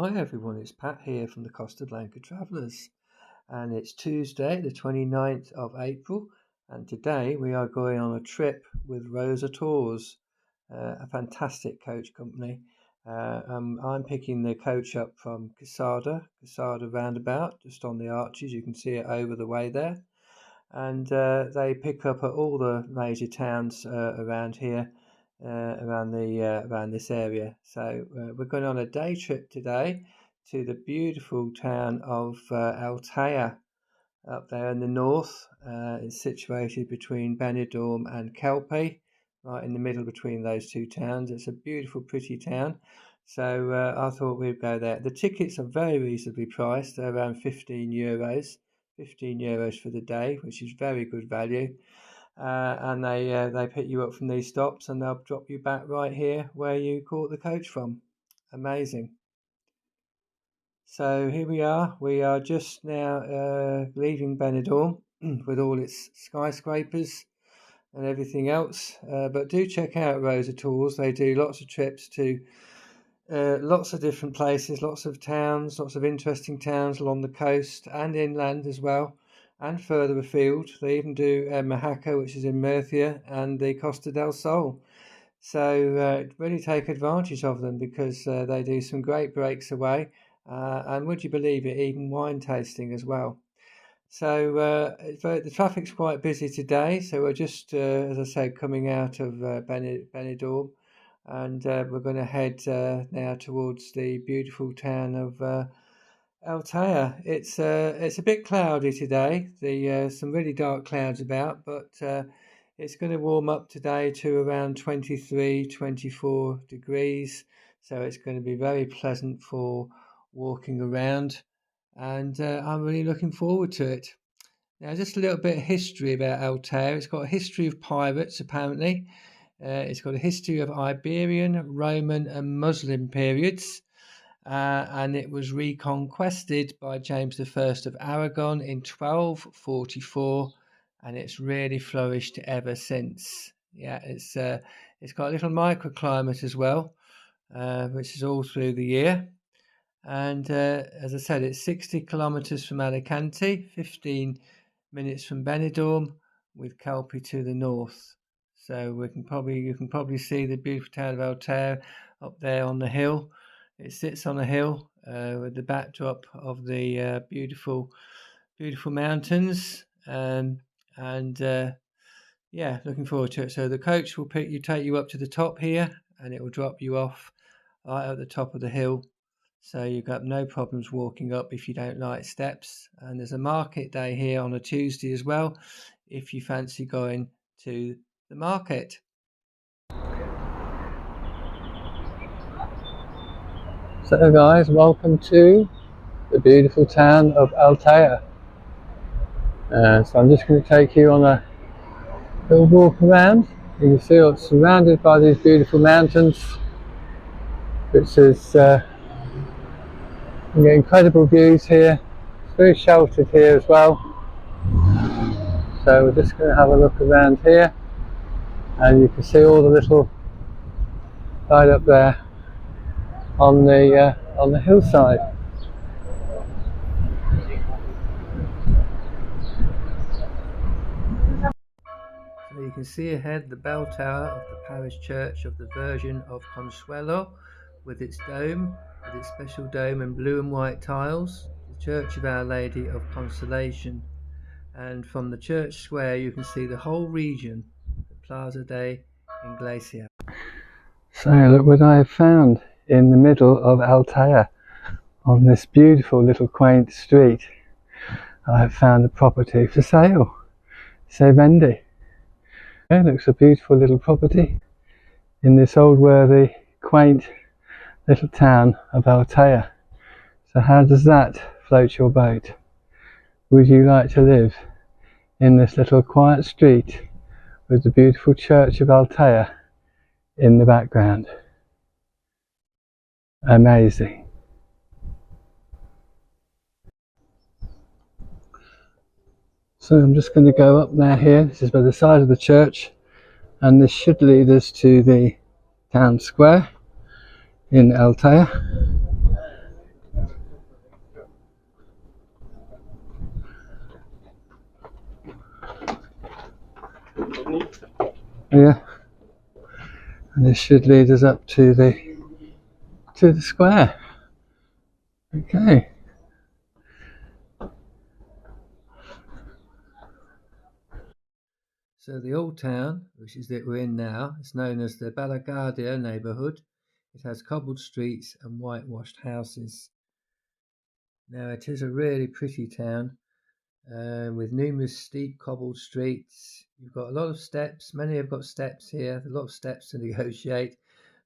Hi everyone, it's Pat here from the Costa Blanca Travellers, and it's Tuesday the 29th of April, and today we are going on a trip with Rosa Tours, a fantastic coach company. I'm picking the coach up from Casada roundabout, just on the arches. You can see it over the way there, and they pick up at all the major towns around here. Around this area. So we're going on a day trip today to the beautiful town of Altea up there in the north. It's situated between Benidorm and Kelpie, right in the middle between those two towns. It's a beautiful, pretty town. So I thought we'd go there. The tickets are very reasonably priced. They're around €15, €15 for the day, which is very good value. And they pick you up from these stops and they'll drop you back right here where you caught the coach from. Amazing. So here we are just now leaving Benidorm with all its skyscrapers and everything else, but do check out Rosa Tours. They do lots of trips to lots of different places, lots of towns, lots of interesting towns along the coast and inland as well, and further afield. They even do Mojaca, which is in Murcia, and the Costa del Sol. So really take advantage of them because they do some great breaks away, and would you believe it, even wine tasting as well. So the traffic's quite busy today, so we're just, as I said, coming out of Benidorm, and we're going to head now towards the beautiful town of Altea. It's a bit cloudy today. Some really dark clouds about, but it's going to warm up today to around 23, 24 degrees. So it's going to be very pleasant for walking around, and I'm really looking forward to it. Now, just a little bit of history about Altea. It's got a history of pirates, apparently. It's got a history of Iberian, Roman, and Muslim periods. And it was reconquested by James I of Aragon in 1244, and it's really flourished ever since. Yeah, it's got a little microclimate as well, which is all through the year. And as I said, it's 60 kilometres from Alicante, 15 minutes from Benidorm, with Kelpie to the north. So you can probably see the beautiful town of Altea up there on the hill. It sits on a hill with the backdrop of the beautiful mountains, and yeah, looking forward to it. So the coach will take you up to the top here, and it will drop you off right at the top of the hill. So you've got no problems walking up if you don't like steps. And there's a market day here on a Tuesday as well, if you fancy going to the market. So guys, welcome to the beautiful town of Altea. So I'm just going to take you on a little walk around. You can see it's surrounded by these beautiful mountains, which is you get incredible views here. It's very sheltered here as well. So we're just going to have a look around here, and you can see all the little right up there on the hillside. So you can see ahead the bell tower of the parish church of the Virgin of Consuelo, with its dome, with its special dome and blue and white tiles, the Church of Our Lady of Consolation. And from the church square you can see the whole region, the Plaza de Iglesia. So look what I have found in the middle of Altea, on this beautiful little quaint street. I have found a property for sale. Se vende. It looks a beautiful little property in this old worthy, quaint little town of Altea. So how does that float your boat? Would you like to live in this little quiet street with the beautiful church of Altea in the background? Amazing. So I'm just going to go up there here. This is by the side of the church, and this should lead us to the town square in Altea. Yeah, and this should lead us up to the square. Okay. So the old town, which is that we're in now, is known as the Balagardia neighbourhood. It has cobbled streets and whitewashed houses. Now it is a really pretty town with numerous steep cobbled streets. You've got a lot of steps. Many have got steps here. A lot of steps to negotiate,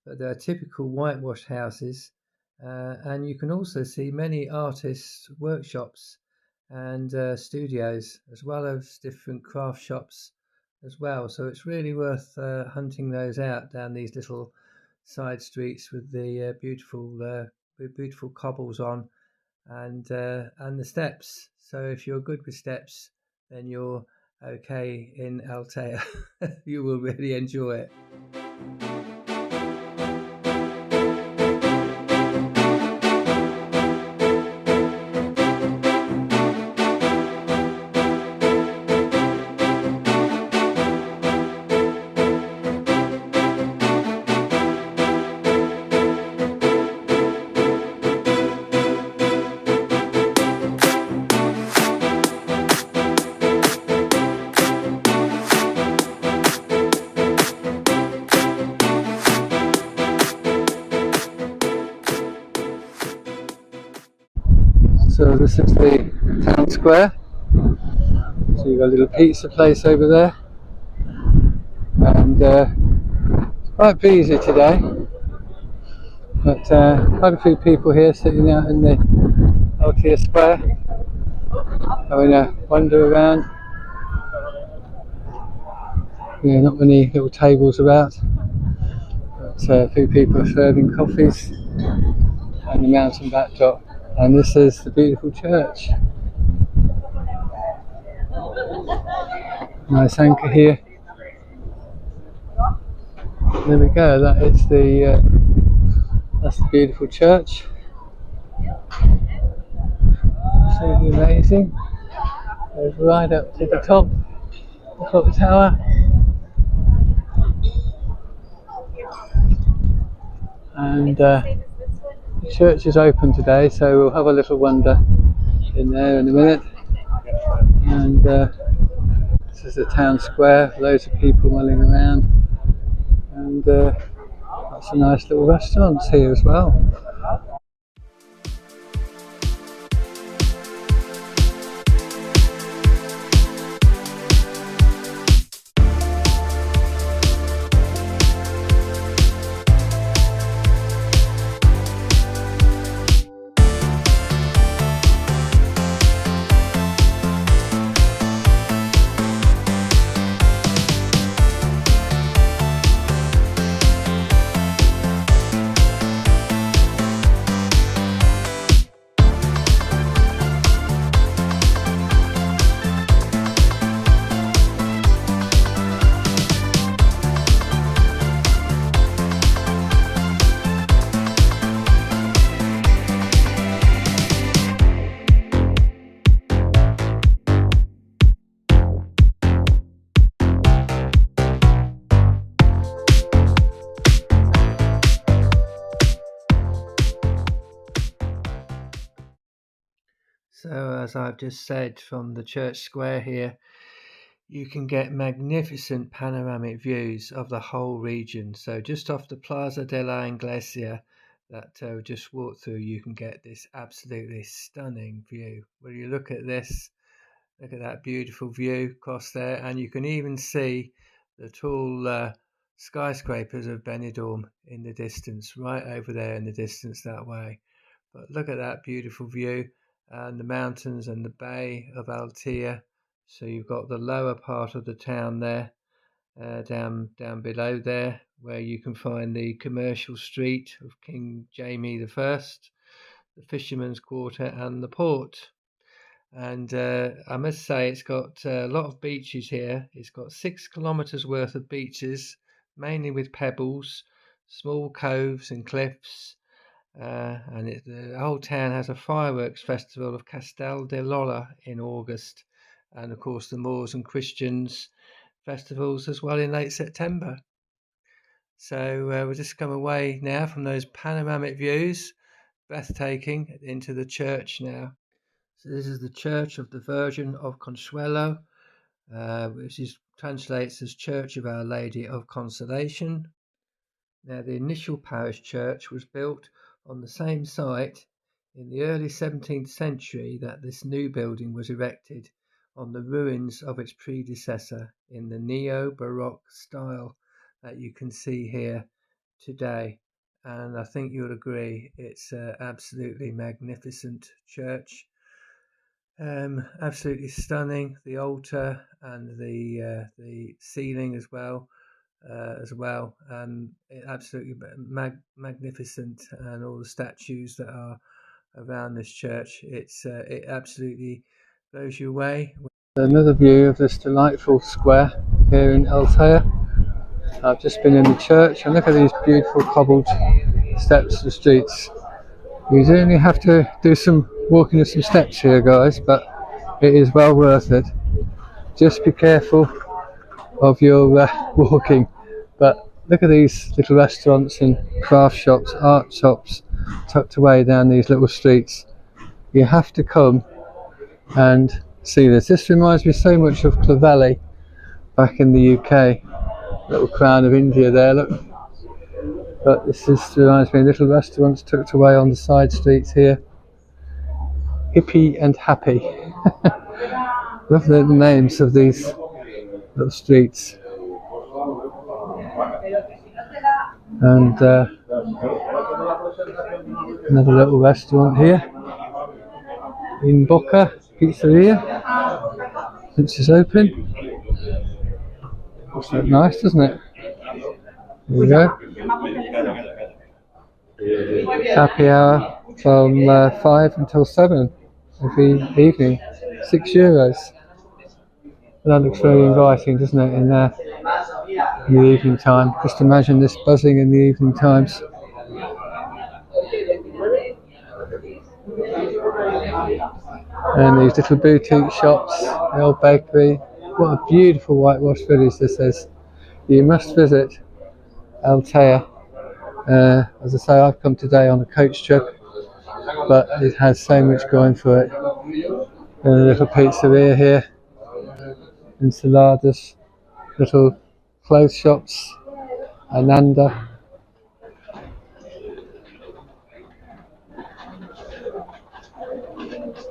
but they are typical whitewashed houses. And you can also see many artists' workshops and studios, as well as different craft shops as well. So it's really worth hunting those out down these little side streets with the beautiful cobbles on and the steps. So if you're good with steps, then you're okay in Altea. You will really enjoy it. So this is the town square. So you've got a little pizza place over there, and it's quite busy today. But quite a few people here sitting out in the Altea Square, having a wander around. Yeah, not many little tables about, but a few people are serving coffees and the mountain backdrop. And this is the beautiful church. Nice anchor here. There we go. That's the beautiful church. Absolutely amazing. Goes right up to the top of the tower. And the church is open today, so we'll have a little wander in there in a minute. And this is the town square, loads of people mulling around, and lots of nice little restaurants here as well. So as I've just said, from the church square here, you can get magnificent panoramic views of the whole region. So just off the Plaza de la Iglesia that we just walked through, you can get this absolutely stunning view. When you look at this, look at that beautiful view across there, and you can even see the tall skyscrapers of Benidorm in the distance, right over there in the distance that way. But look at that beautiful view, and the mountains and the bay of Altea. So you've got the lower part of the town there, down below there, where you can find the commercial street of King Jamie the First, the Fisherman's Quarter, and the port. And I must say, it's got a lot of beaches here. It's got 6 kilometres worth of beaches, mainly with pebbles, small coves and cliffs. And the whole town has a fireworks festival of Castel de Lola in August. And of course, the Moors and Christians, festivals as well in late September. So we've just come away now from those panoramic views, breathtaking, into the church now. So this is the Church of the Virgin of Consuelo, which translates as Church of Our Lady of Consolation. Now, the initial parish church was built on the same site in the early 17th century that this new building was erected, on the ruins of its predecessor in the neo-Baroque style that you can see here today. And I think you'll agree it's an absolutely magnificent church. Absolutely stunning, the altar and the ceiling as well. Absolutely magnificent, and all the statues that are around this church. It absolutely blows you away. Another view of this delightful square here in Altea. I've just been in the church, and look at these beautiful cobbled steps to the streets. You only have to do some walking of some steps here, guys, but it is well worth it. Just be careful of your walking. But look at these little restaurants and craft shops, art shops tucked away down these little streets. You have to come and see this. This reminds me so much of Clovelly back in the UK. Little crown of India there, look. But this reminds me of little restaurants tucked away on the side streets here. Hippie and happy. Love the names of these little streets. And another little restaurant here in Boca Pizzeria, which is open. Looks so nice, doesn't it? There we go. Happy hour from 5 until 7 every evening. €6. That looks very inviting, doesn't it, in the evening time. Just imagine this buzzing in the evening times. And these little boutique shops, the old bakery. What a beautiful whitewashed village this is. You must visit Altea. As I say, I've come today on a coach trip, but it has so much going for it. And a little pizzeria here, ensaladas, little clothes shops, Ananda.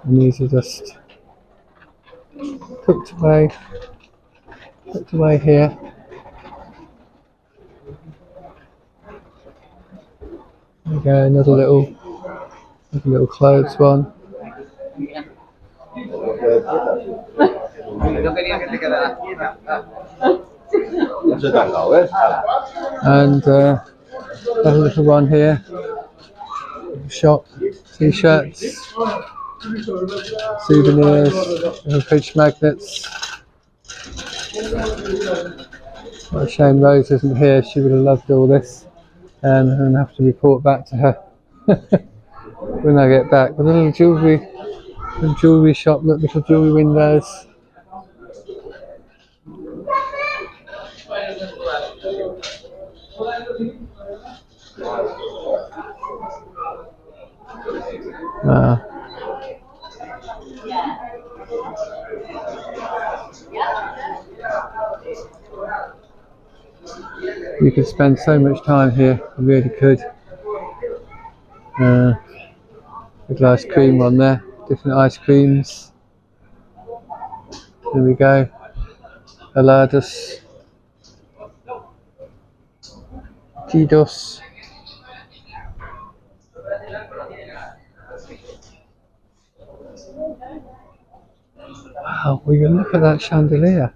And these are just tucked away here. There we go, another little clothes one. And another little one here. Shop, t-shirts, souvenirs, little fridge magnets. What a shame Rose isn't here, she would have loved all this. And I'm going to have to report back to her when I get back. But a little jewellery shop, look, little jewellery windows. You could spend so much time here, you really could. Little ice cream on there, different ice creams. There we go. Helados. Tidos. Wow, will you look at that chandelier?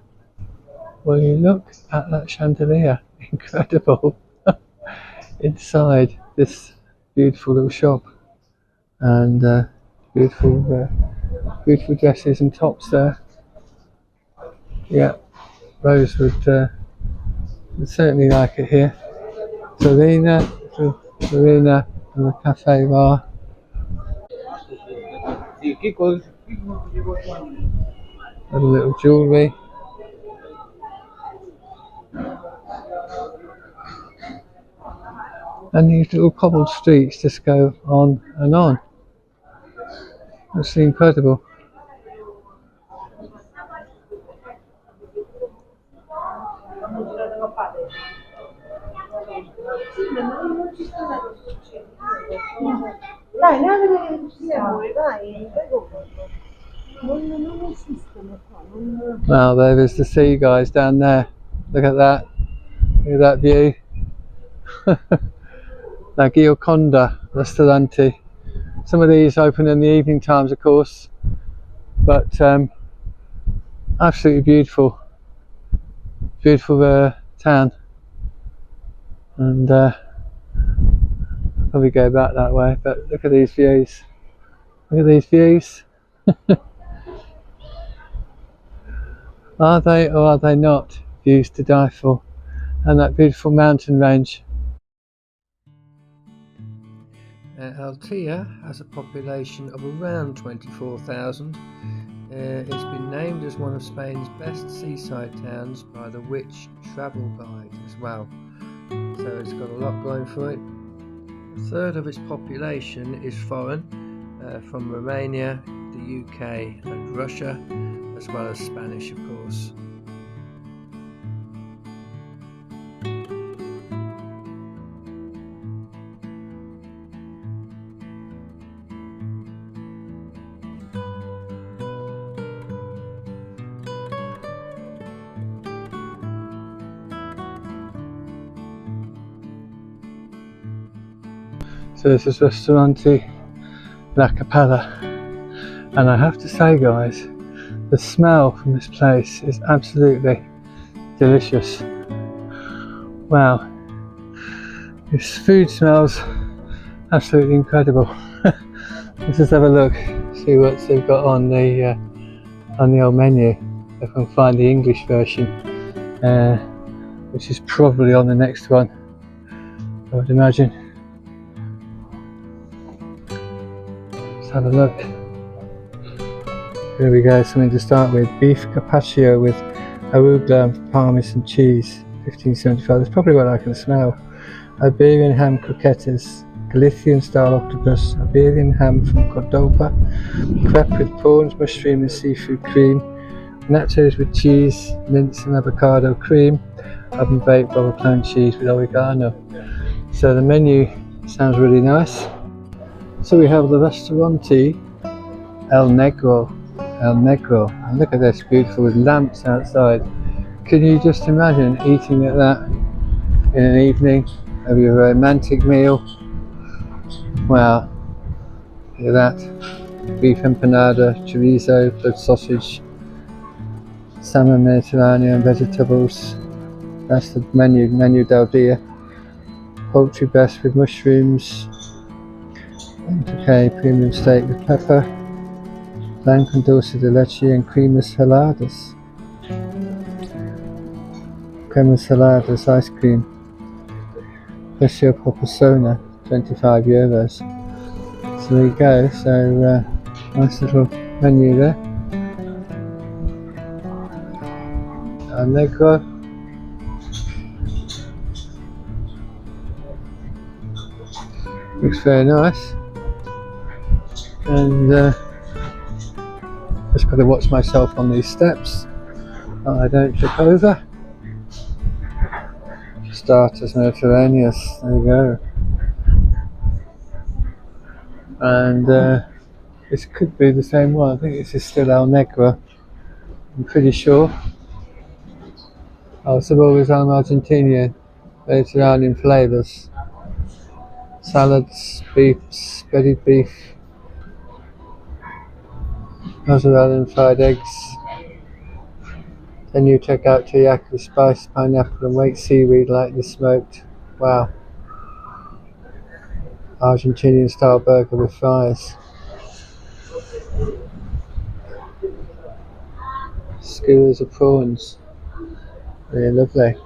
Will you look at that chandelier? Incredible. Inside this beautiful little shop, and beautiful dresses and tops there. Yeah, Rose would certainly like it here. Marina and the cafe bar. A little jewellery. And these little cobbled streets just go on and on. It's incredible. Wow, there is the sea, guys, down there. Look at that. Look at that view. La Gioconda Restaurante. Some of these open in the evening times, of course, but absolutely beautiful. Beautiful town. And probably go back that way, but look at these views. Look at these views. Are they or are they not views to die for? And that beautiful mountain range. Altea has a population of around 24,000. It's been named as one of Spain's best seaside towns by the Which Travel Guide as well. So it's got a lot going for it. A third of its population is foreign, from Romania, the UK and Russia, as well as Spanish, of course. So this is Restaurante La Capella, and I have to say, guys, the smell from this place is absolutely delicious. Wow, this food smells absolutely incredible. Let's just have a look, see what they've got on the old menu. If I can find the English version, which is probably on the next one, I would imagine. Let's have a look. Here we go, something to start with. Beef carpaccio with arugula and parmesan cheese, 1575. That's probably what I can smell. Iberian ham croquettes, Galician style octopus, Iberian ham from Cordoba, crepe with prawns, mushroom and seafood cream, nachos with cheese, mince and avocado cream, oven baked bubble plain cheese with oregano. So the menu sounds really nice. So we have the Restaurante El Negro, and look at this, beautiful with lamps outside. Can you just imagine eating at that in an evening, maybe a romantic meal? Wow, look at that, beef empanada, chorizo, blood sausage, salmon Mediterranean, vegetables. That's the menu del dia. Poultry breast with mushrooms, okay, premium steak with pepper, lamb con dulce de leche and cremas heladas. Cremas heladas ice cream. Precio por persona, 25 euros. So there you go, so nice little menu there. Negro. Looks very nice. And just got to watch myself on these steps that I don't trip over. Starters Mediterraneous, there you go. And this could be the same one. I think this is still El Negro, I'm pretty sure. Oh, sabores Argentinian, Mediterranean flavours. Salads, beefs, breaded beef, mozzarella and fried eggs. Then you check out teriyaki, spiced pineapple and white seaweed lightly smoked. Wow. Argentinian style burger with fries. Skewers of prawns. Really lovely.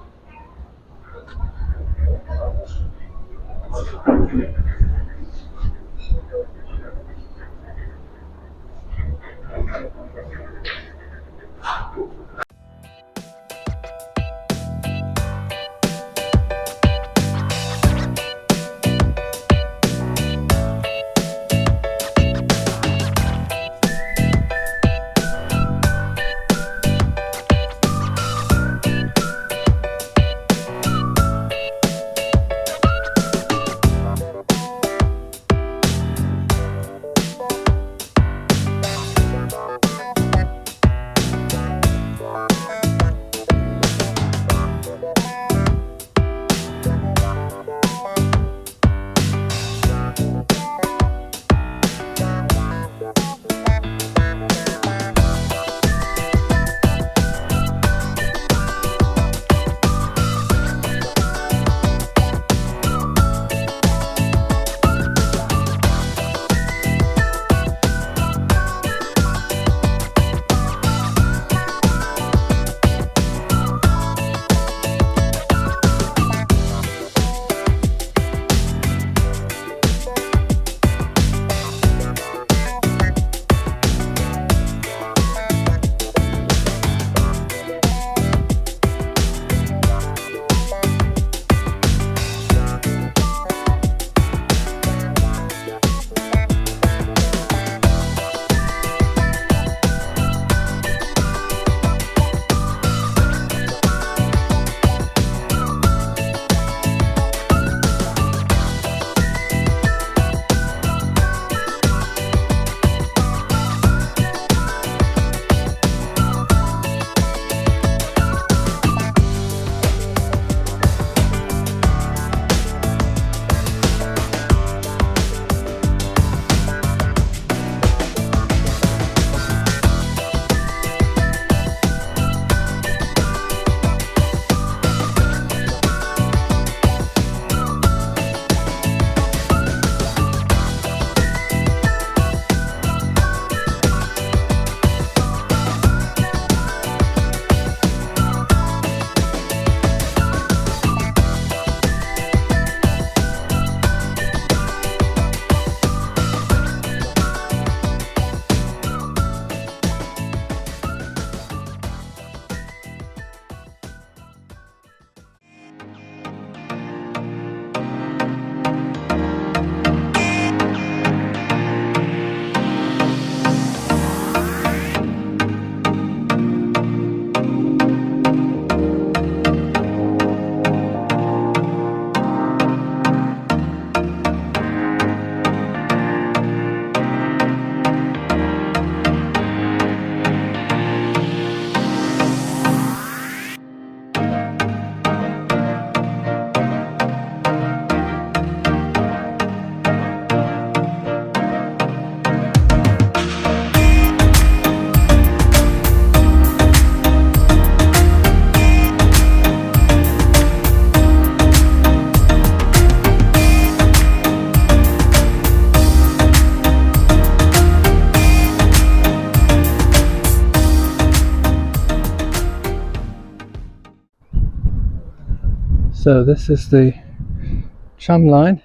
So this is the tram line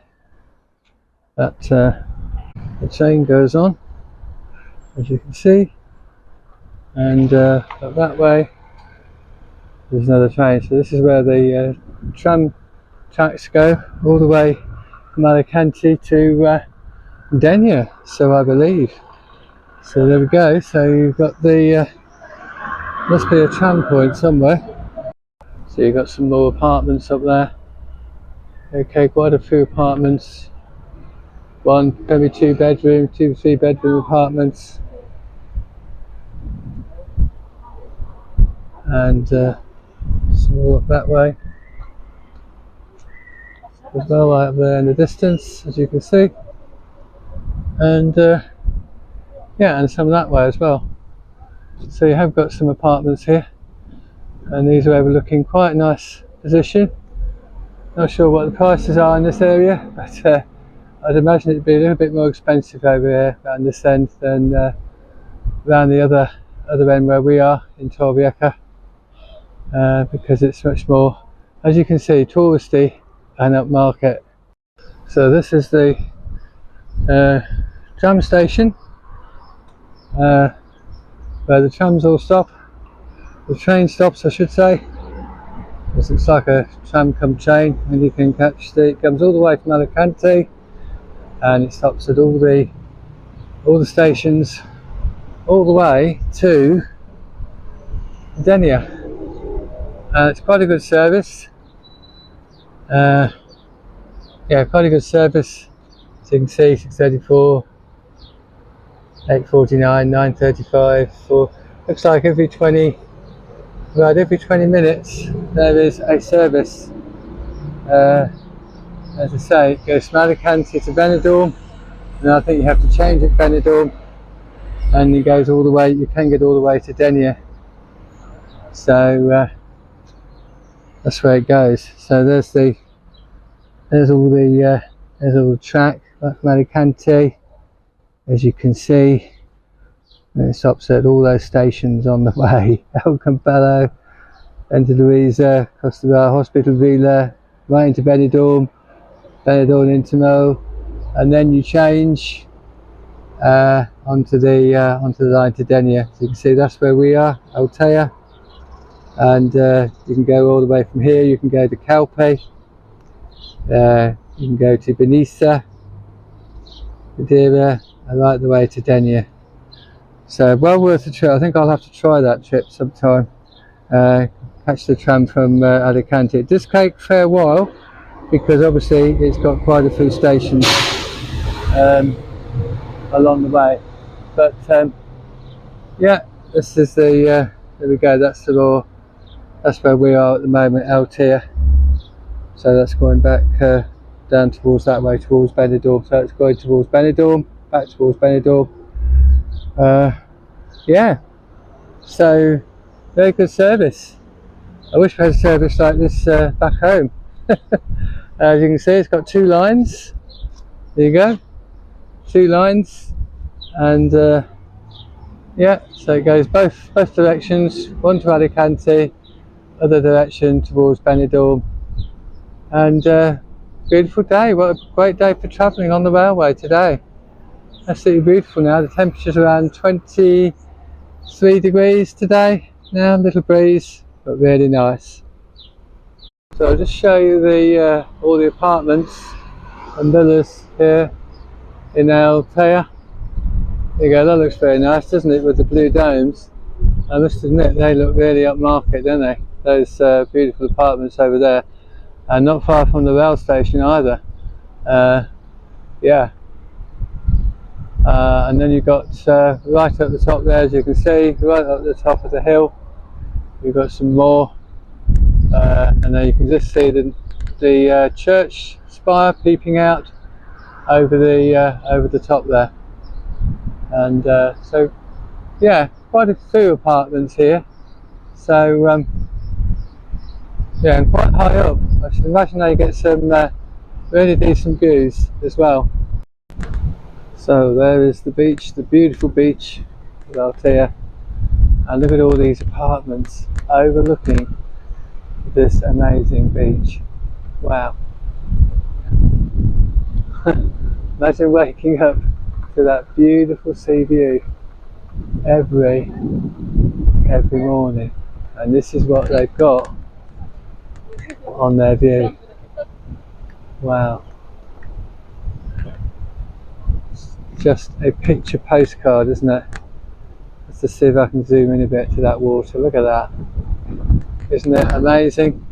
that the train goes on, as you can see, and up that way there's another train. So this is where the tram tracks go, all the way from Alicante to Denia, so I believe. So there we go. So you've got the must be a tram point somewhere. So you've got some more apartments up there. Okay, quite a few apartments. One, maybe 2 bedroom, 2 3 bedroom apartments. And some more up that way as well, right up there in the distance, as you can see. And yeah, and some that way as well. So you have got some apartments here, and these are overlooking quite a nice position. Not sure what the prices are in this area, but I'd imagine it'd be a little bit more expensive over here around this end than around the other end where we are in Torrevieja, because it's much more, as you can see, touristy and upmarket. So this is the tram station where the trams all stop, the train stops I should say. It's like a tram come train, and you can catch it comes all the way from Alicante and it stops at all the stations all the way to Denia. It's quite a good service. Yeah, quite a good service. So you can see 634, 849, 935. Looks like every 20 minutes there is a service. As I say, it goes from Alicante to Benidorm, and I think you have to change at Benidorm, and it goes all the way. You can get all the way to Denia. So that's where it goes. So there's all the track back from Alicante, as you can see. And it stops at all those stations on the way. El Campello, Santa Luisa, Costa Blanca, Hospital Villa, right into Benidorm, Benidorm Intimo, and then you change onto the line to Denia. So you can see that's where we are, Altea, and you can go all the way from here. You can go to Calpe, you can go to Benissa, Madeira, and right the way to Denia. So well worth the trip. I think I'll have to try that trip sometime. Catch the tram from Alicante. It does take a fair while because obviously it's got quite a few stations along the way. But yeah, this is the there we go. That's where we are at the moment, Altea. So that's going back down towards that way, towards Benidorm. So it's going towards Benidorm, back towards Benidorm. Yeah, so very good service. I wish we had a service like this back home. As you can see, it's got 2 lines. There you go, 2 lines, and yeah, so it goes both directions. One to Alicante, other direction towards Benidorm, and beautiful day. What a great day for travelling on the railway today. Absolutely beautiful now. The temperature's around 23 degrees today now, a little breeze, but really nice. So I'll just show you the all the apartments and villas here in Altea. There you go, that looks very nice, doesn't it, with the blue domes? I must admit they look really upmarket, don't they? Those beautiful apartments over there, and not far from the rail station either. Yeah. And then you've got right up the top there, as you can see, right up the top of the hill, you've got some more, and then you can just see the church spire peeping out over the top there. And so yeah, quite a few apartments here. So yeah, and quite high up. I should imagine they get some really decent views as well. So there is the beach, the beautiful beach of Altea, and look at all these apartments overlooking this amazing beach. Wow. Imagine waking up to that beautiful sea view every morning, and this is what they've got on their view. Wow. Just a picture postcard, isn't it? Let's just see if I can zoom in a bit to that water. Look at that. Isn't it amazing?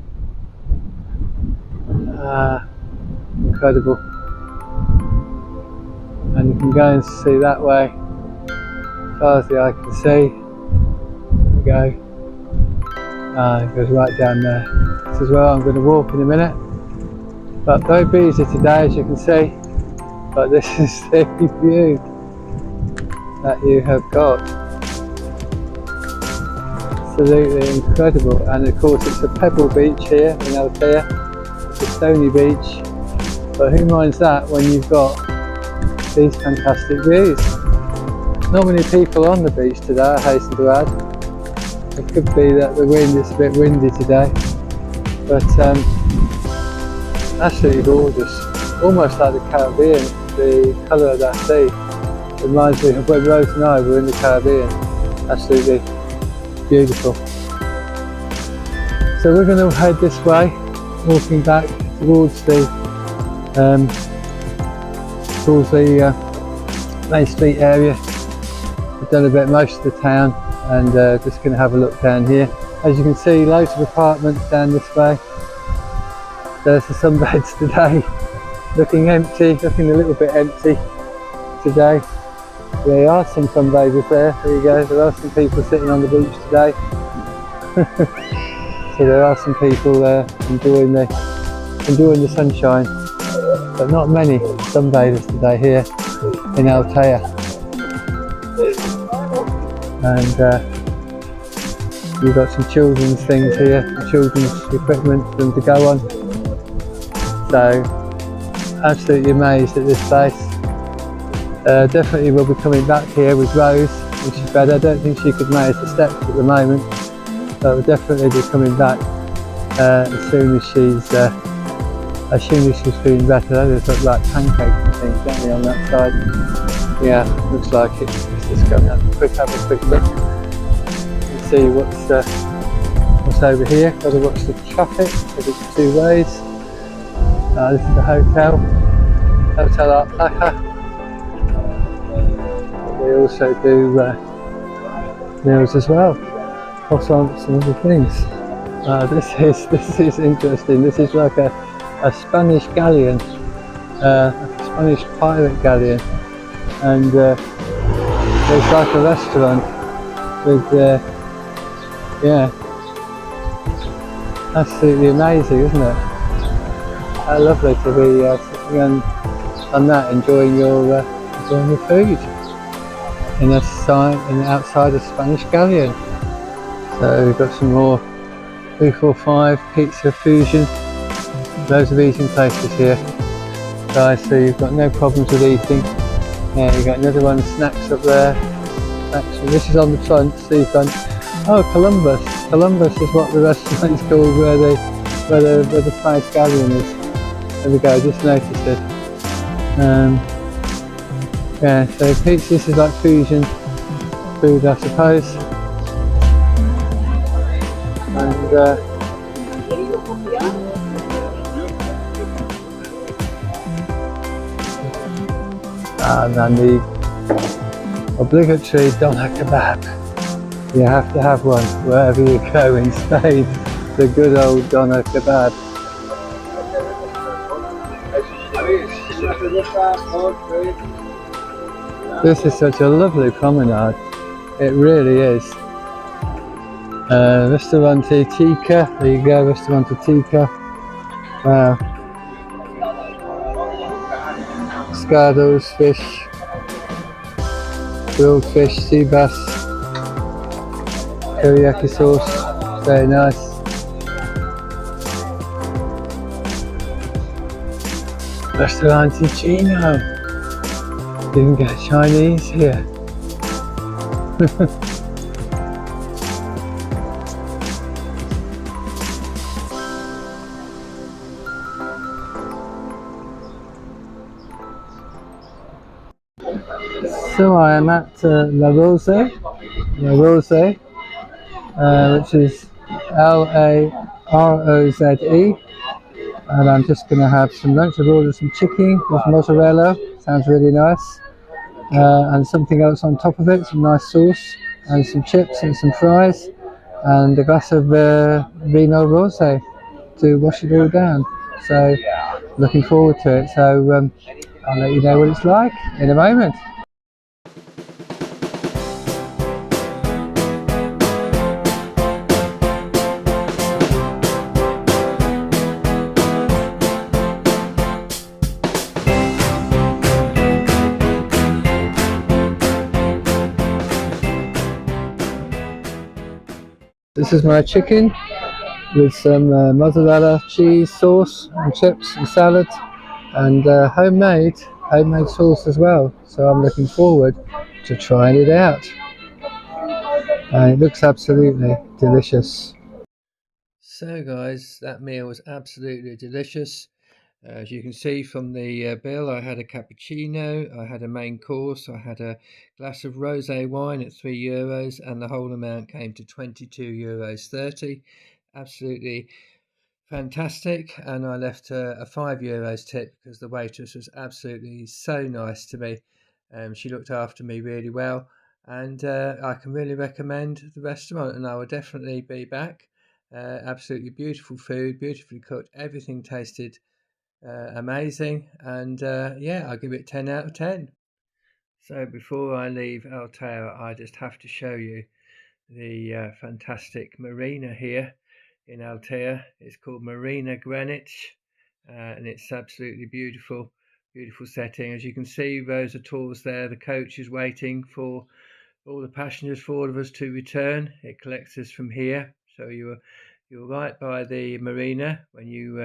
Incredible. And you can go and see that way as far as the eye can see. There we go. It goes right down there. This is where I'm going to walk in a minute. But very breezy today, as you can see. But this is the view that you have got. Absolutely incredible. And of course it's a pebble beach here in Altea. It's a stony beach. But who minds that when you've got these fantastic views? Not many people on the beach today, I hasten to add. It could be that the wind is a bit windy today. But absolutely gorgeous. Almost like the Caribbean, the colour of that sea. It reminds me of when Rose and I were in the Caribbean. Absolutely beautiful. So we're going to head this way, walking back towards the Main Street area. We've done a bit most of the town, and just going to have a look down here. As you can see, loads of apartments down this way. There's the sunbeds today, looking empty, looking a little bit empty today. There are some sunbathers there. There you go. There are some people sitting on the beach today. So there are some people there enjoying the sunshine, but not many sunbathers today here in Altea. And we've got some children's things here, children's equipment for them to go on. So absolutely amazed at this place. Definitely will be coming back here with Rose, which is better. I don't think she could manage the steps at the moment, but we'll definitely be coming back as soon as she's feeling better. There's like pancakes and things, don't they, on that side? Yeah, looks like it. Let's just go and have a quick look and see what's over here. Got to watch the traffic because it's two ways. This is the Hotel Altea. They also do meals as well, croissants and other things. This is interesting. This is like a Spanish galleon, a Spanish pirate galleon, and it's like a restaurant with yeah, absolutely amazing, isn't it? How lovely to be sitting on that, enjoying your food in outside a Spanish galleon. So we've got some more 345 Pizza Fusion. Loads of eating places here, guys. So you've got no problems with eating. Yeah, you've got another one, snacks up there. Actually, this is on the front, seafront. Oh, Columbus. Columbus is what the restaurant is called, where the Spanish galleon is. There we go, just noticed it. Yeah, so pizza, this is like fusion food, I suppose. And then the obligatory doner kebab. You have to have one wherever you go in Spain. The good old doner kebab. This is such a lovely promenade. It really is. Restaurante Tica. There you go, Restaurante Tica. Wow. Scardos, fish, grilled fish, sea bass, teriyaki sauce, very nice. Restaurante Chino. Didn't get Chinese here. So I am at La Rosa, which is Laroze, and I'm just going to have some lunch. I've ordered some chicken with mozzarella, sounds really nice, and something else on top of it, some nice sauce, and some chips and some fries, and a glass of Vino Rosé to wash it all down. So looking forward to it. So I'll let you know what it's like in a moment. This is my chicken with some mozzarella, cheese, sauce and chips and salad, and homemade sauce as well. So I'm looking forward to trying it out. And it looks absolutely delicious. So guys, that meal was absolutely delicious. As you can see from the bill, I had a cappuccino, I had a main course, I had a glass of rosé wine at €3, and the whole amount came to €22.30. Absolutely fantastic, and I left a €5 tip because the waitress was absolutely so nice to me. She looked after me really well, and I can really recommend the restaurant, and I will definitely be back. Absolutely beautiful food, beautifully cooked, everything tasted amazing, and yeah, I'll give it 10 out of 10. So before I leave Altea, I just have to show you the fantastic marina here in Altea. It's called Marina Greenwich, and it's absolutely beautiful setting. As you can see, Rosa Tours there, the coach is waiting for all the passengers, for all of us to return. It collects us from here, so you're right by the marina when you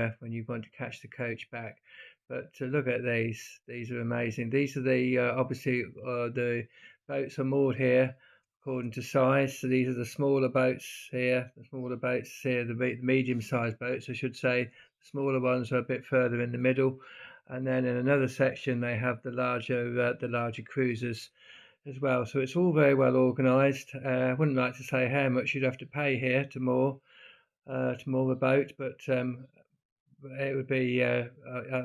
want to catch the coach back. But look at these are amazing. These are the obviously the boats are moored here according to size. So these are the smaller boats here, the medium-sized boats I should say. The smaller ones are a bit further in the middle, and then in another section they have the larger cruisers as well. So it's all very well organised. I wouldn't like to say how much you'd have to pay here to moor a boat, but it would be I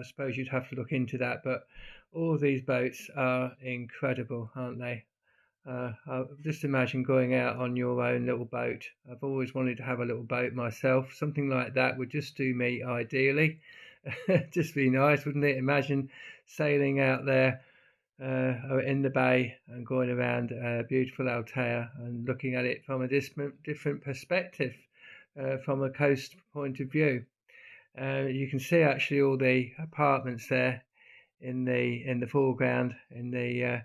suppose you'd have to look into that. But all these boats are incredible, aren't they? Just imagine going out on your own little boat. I've always wanted to have a little boat myself. Something like that would just do me ideally. Just be nice, wouldn't it? Imagine sailing out there in the bay and going around beautiful Altea and looking at it from a different perspective. From a coast point of view, you can see actually all the apartments there in the foreground, in the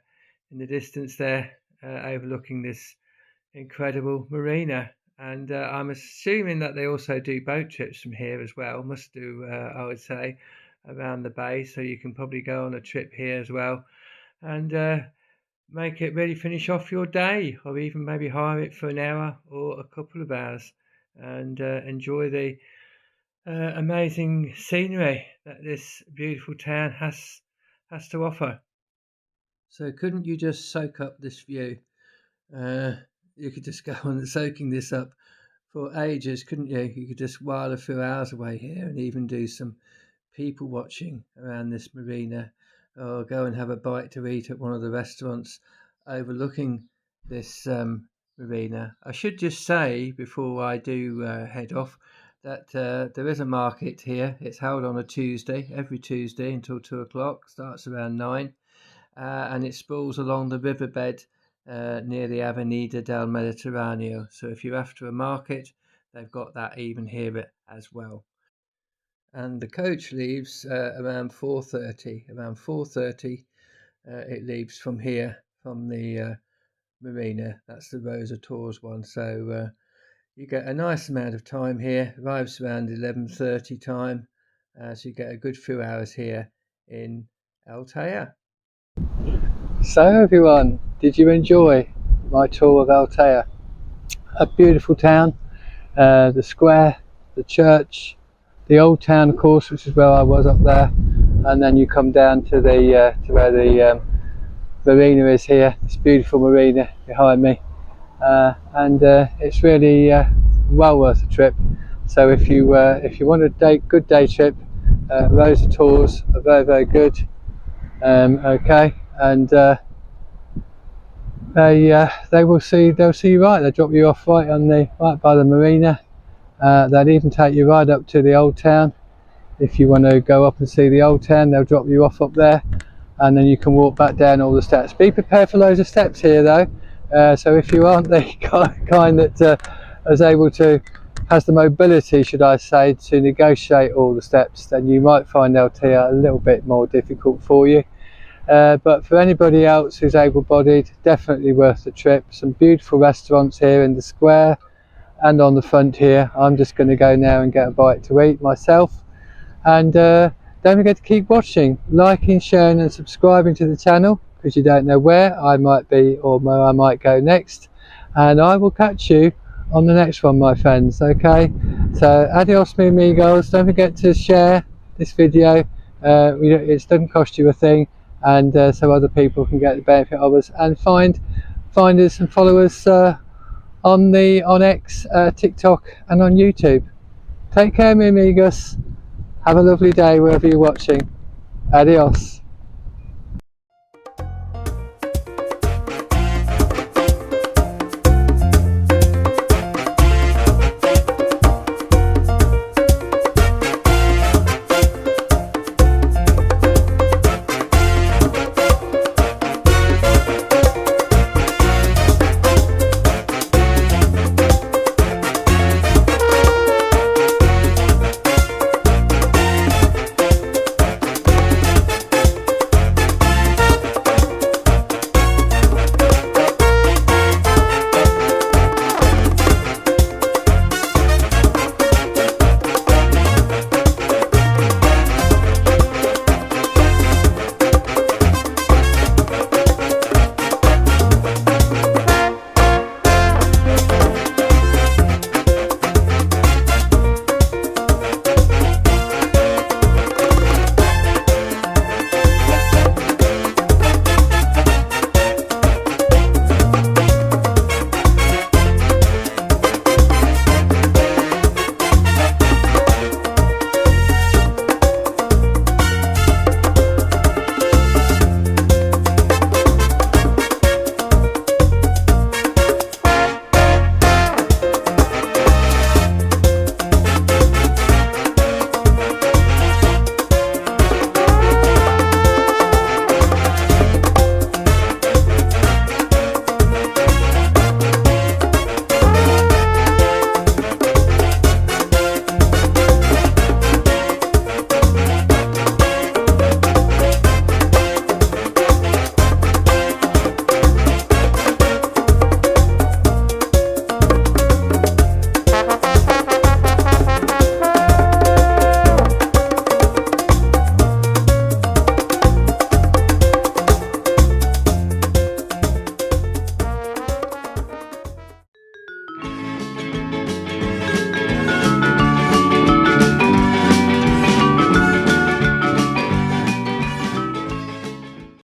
distance there, overlooking this incredible marina. And I'm assuming that they also do boat trips from here as well. Must do, I would say, around the bay. So you can probably go on a trip here as well, and make it really finish off your day, or even maybe hire it for an hour or a couple of hours, and enjoy the amazing scenery that this beautiful town has to offer. So couldn't you just soak up this view? You could just go on soaking this up for ages, couldn't you? You could just while a few hours away here and even do some people watching around this marina, or go and have a bite to eat at one of the restaurants overlooking this marina. I should just say before I do head off that there is a market here. It's held on a Tuesday, every Tuesday until 2 o'clock, starts around 9, and it sprawls along the riverbed near the Avenida del Mediterraneo. So if you're after a market, they've got that even here as well. And the coach leaves around 4:30. Around 4:30 it leaves from here, from the marina. That's the Rosa Tours one. So you get a nice amount of time here. Arrives around 11:30 time, so you get a good few hours here in Altea. So everyone, did you enjoy my tour of Altea? A beautiful town, the square, the church, the old town, of course, which is where I was up there, and then you come down to the to where the marina is here. This beautiful marina behind me, and it's really well worth a trip. So if you want a good day trip, Rosa Tours are very, very good. Okay, and they'll see you right. They'll drop you off right by the marina. They'll even take you right up to the old town. If you want to go up and see the old town, they'll drop you off up there, and then you can walk back down all the steps. Be prepared for loads of steps here though, so if you aren't the kind that has the mobility, should I say, to negotiate all the steps, then you might find Altea a little bit more difficult for you. But for anybody else who's able-bodied, definitely worth the trip. Some beautiful restaurants here in the square and on the front here. I'm just going to go now and get a bite to eat myself. And don't forget to keep watching, liking, sharing and subscribing to the channel, because you don't know where I might be or where I might go next. And I will catch you on the next one, my friends. Okay, so adios mi amigos. Don't forget to share this video. It doesn't cost you a thing, and so other people can get the benefit of us, and find us and follow us on X, TikTok and on YouTube. Take care, mi amigos. Have a lovely day wherever you're watching. Adios.